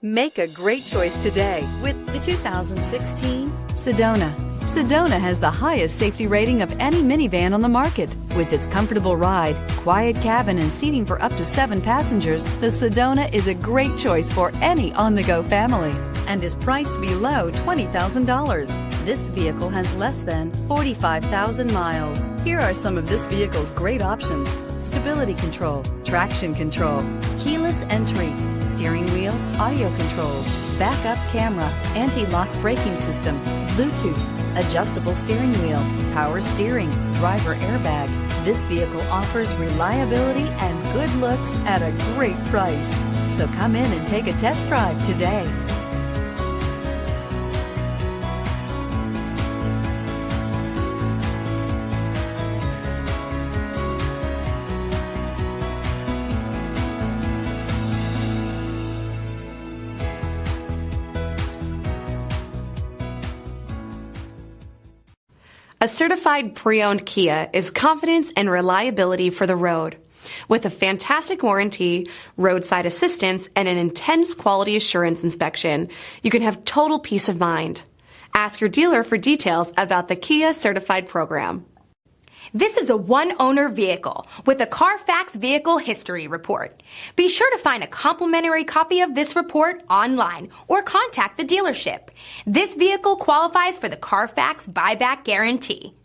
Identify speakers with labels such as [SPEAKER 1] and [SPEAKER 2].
[SPEAKER 1] Make a great choice today with the 2016 Sedona. Sedona has the highest safety rating of any minivan on the market. With its comfortable ride, quiet cabin, and seating for up to 7 passengers, the Sedona is a great choice for any on-the-go family and is priced below $20,000. This vehicle has less than 45,000 miles. Here are some of this vehicle's great options: stability control, traction control, keyless entry, steering wheel audio controls, backup camera, anti-lock braking system, Bluetooth, adjustable steering wheel, power steering, driver airbag. This vehicle offers reliability and good looks at a great price. So come in and take a test drive today.
[SPEAKER 2] A certified pre-owned Kia is confidence and reliability for the road. With a fantastic warranty, roadside assistance, and an intense quality assurance inspection, you can have total peace of mind. Ask your dealer for details about the Kia Certified program.
[SPEAKER 3] This is a one-owner vehicle with a Carfax Vehicle History Report. Be sure to find a complimentary copy of this report online or contact the dealership. This vehicle qualifies for the Carfax Buyback Guarantee.